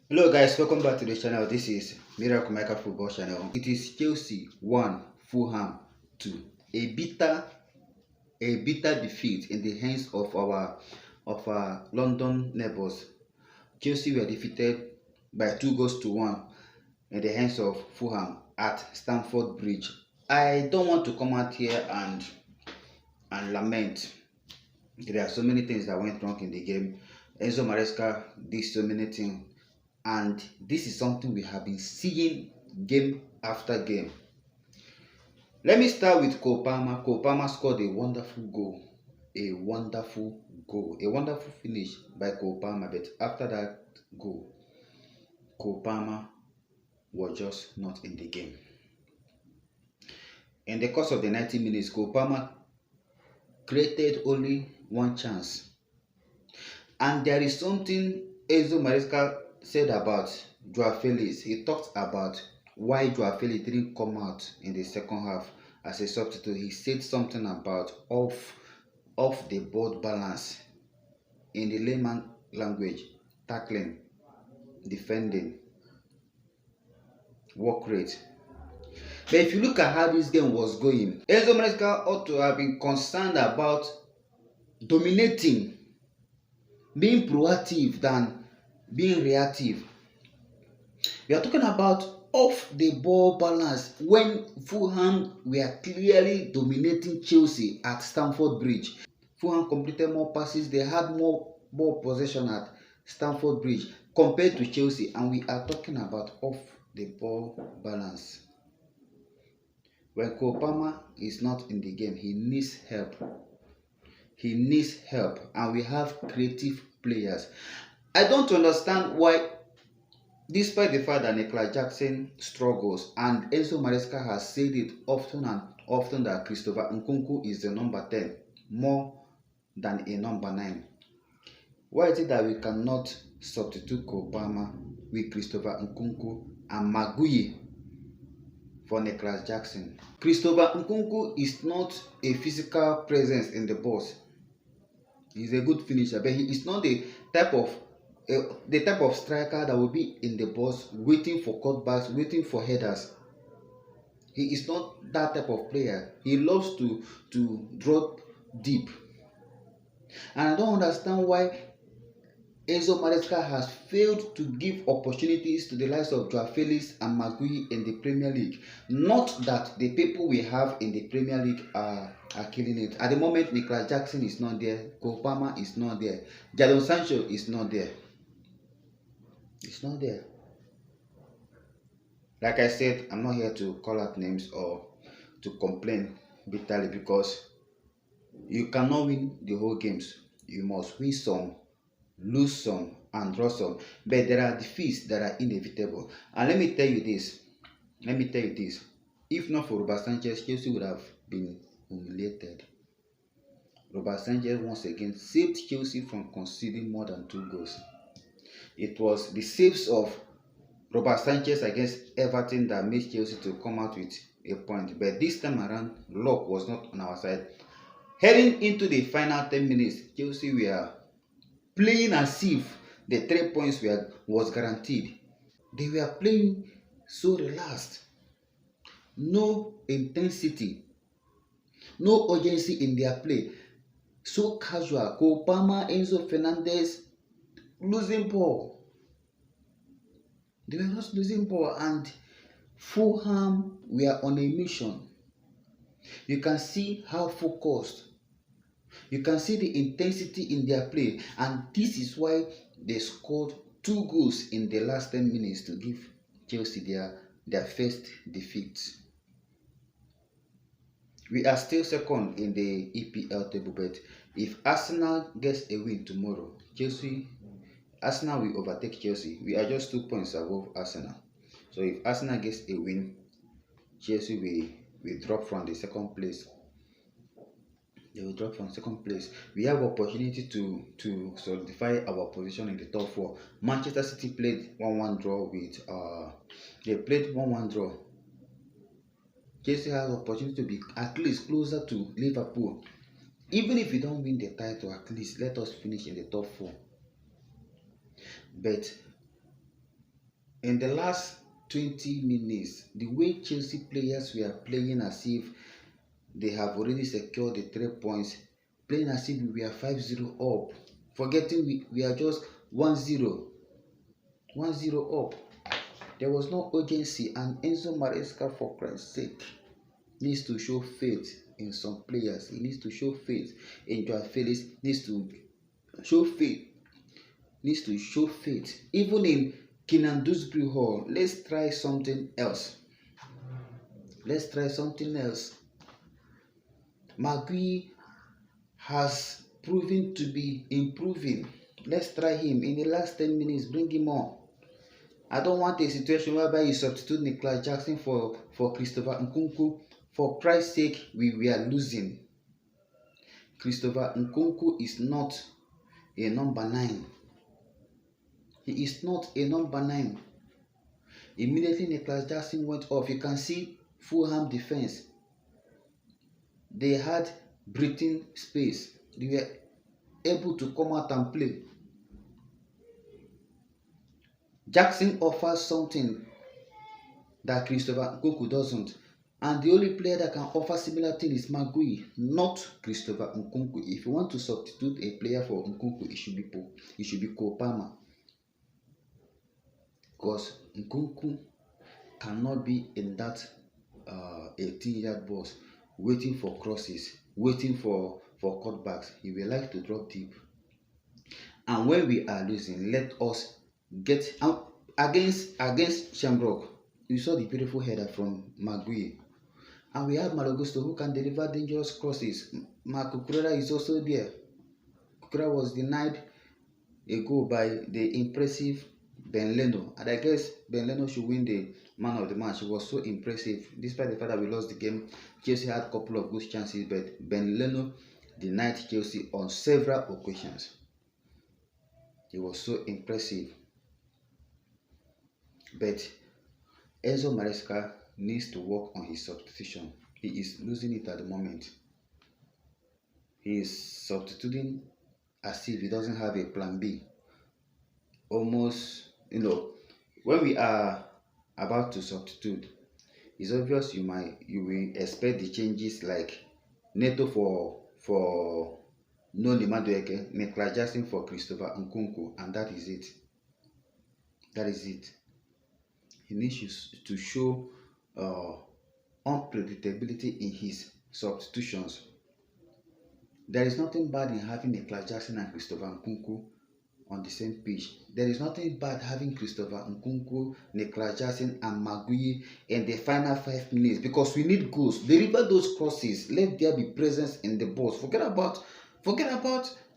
Hello guys, welcome back to the channel. This is Miracle Maker Football Channel. It is Chelsea 1, Fulham 2. A bitter, a bitter defeat in the hands of our London neighbors. Chelsea were defeated by 2 goals to 1 in the hands of Fulham at Stamford Bridge. I don't want to come out here and lament. There are so many things that went wrong in the game. Enzo Maresca did so many things. And this is something we have been seeing game after game. Let me start with Cole Palmer. Cole Palmer scored a wonderful goal. A wonderful goal. A wonderful finish by Cole Palmer. But after that goal, Cole Palmer was just not in the game. In the course of the 90 minutes, Cole Palmer created only one chance. And there is something Enzo Maresca said about Joao Felix. He talked about why Joao Felix didn't come out in the second half as a substitute. He said something about off the ball balance, in the layman language: tackling, defending, work rate. But if you look at how this game was going, Enzo Maresca ought to have been concerned about dominating, being proactive than being reactive. We are talking about off the ball balance when Fulham were clearly dominating Chelsea at Stamford Bridge. Fulham completed more passes, they had more ball possession at Stamford Bridge compared to Chelsea, and we are talking about off the ball balance. When Cole Palmer is not in the game, he needs help. He needs help, and we have creative players. I don't understand why, despite the fact that Nicolas Jackson struggles, and Enzo Maresca has said it often and often that Christopher Nkunku is the number 10 more than a number 9. Why is it that we cannot substitute Cole Palmer with Christopher Nkunku and Maguire for Nicolas Jackson? Christopher Nkunku is not a physical presence in the box. He's a good finisher, but he is not the type of striker that will be in the box waiting for cutbacks, waiting for headers. He is not that type of player. He loves to drop deep. And I don't understand why Enzo Maresca has failed to give opportunities to the likes of Joao Felix and Maguire in the Premier League. Not that the people we have in the Premier League are killing it. At the moment, Nicolas Jackson is not there. Cole Palmer is not there. Jadon Sancho is not there. It's not there. Like I said, I'm not here to call out names or to complain bitterly, because you cannot win the whole games. You must win some, lose some, and draw some. But there are defeats that are inevitable. And let me tell you this. If not for Robert Sanchez, Chelsea would have been humiliated. Robert Sanchez once again saved Chelsea from conceding more than 2 goals. It was the saves of Robert Sanchez against Everton that made Chelsea to come out with a point. But this time around, luck was not on our side. Heading into the final 10 minutes, Chelsea were playing as if the 3 points was guaranteed. They were playing so relaxed. No intensity. No urgency in their play. So casual. Cole Palmer, Enzo Fernandez losing ball. They were just losing ball, and Fulham were on a mission. You can see how focused. You can see the intensity in their play, and this is why they scored 2 goals in the last 10 minutes to give Chelsea their first defeat. We are still second in the EPL table, but if Arsenal gets a win tomorrow, Arsenal will overtake Chelsea. We are just 2 points above Arsenal. So if Arsenal gets a win, Chelsea will drop from the second place. They will drop from second place. We have opportunity to solidify our position in the top 4. Manchester City played 1-1 draw with they played 1-1 draw. Chelsea has opportunity to be at least closer to Liverpool. Even if we don't win the title, at least let us finish in the top 4. But in the last 20 minutes, the way Chelsea players were playing as if they have already secured the 3 points, playing as if we are 5-0 up, forgetting we are just 1-0 up. There was no urgency, and Enzo Maresca, for Christ's sake, needs to show faith in some players. He needs to show faith in Joao Felix. Needs to show faith. Even in Kenan Dewsbury Hall. Let's try something else. Magui has proven to be improving. Let's try him. In the last 10 minutes, bring him on. I don't want a situation whereby you substitute Nicholas Jackson for Christopher Nkunku. For Christ's sake, we are losing. Christopher Nkunku is not a number 9. He is not a number 9. Immediately Nicholas Jackson went off. You can see Fulham defense. They had breathing space. They were able to come out and play. Jackson offers something that Christopher Nkunku doesn't. And the only player that can offer similar thing is Magui, not Christopher Nkunku. If you want to substitute a player for Nkunku, it should be Cole Palmer. Because Nkunku cannot be in that 18-yard box waiting for crosses, waiting for cutbacks. He will like to drop deep. And when we are losing, let us get out against Shamrock. You saw the beautiful header from Magui. And we have Malagusto who can deliver dangerous crosses. Marco Cucurella is also there. Cucurella was denied a goal by the impressive Ben Leno. And I guess Ben Leno should win the man of the match. It was so impressive. Despite the fact that we lost the game, Chelsea had a couple of good chances, but Ben Leno denied Chelsea on several occasions. It was so impressive. But Enzo Maresca needs to work on his substitution. He is losing it at the moment. He is substituting as if he doesn't have a plan B. Almost, when we are about to substitute, it's obvious you will expect the changes like Neto for Noni Madueke, Nicholas Jackson for Christopher Nkunku, and that is it. He needs to show unpredictability in his substitutions. There is nothing bad in having Nicholas Jackson and Christopher Nkunku on the same pitch. There is nothing bad having Christopher Nkunku, Nicholas Jackson and Magui in the final 5 minutes, because we need goals. Deliver those crosses. Let there be presence in the box. Forget about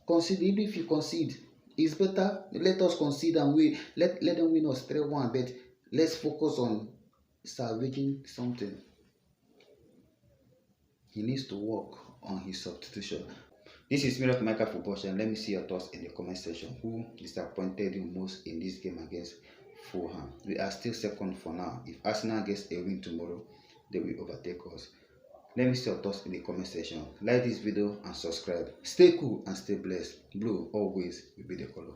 conceding. Even if you concede, it's better. Let us concede and let them win us 3-1. But let's focus on salvaging something. He needs to work on his substitution. This is Miracle Maker Football Channel. Let me see your thoughts in the comment section. Who disappointed you most in this game against Fulham? We are still second for now. If Arsenal gets a win tomorrow, they will overtake us. Let me see your thoughts in the comment section. Like this video and subscribe. Stay cool and stay blessed. Blue always will be the color.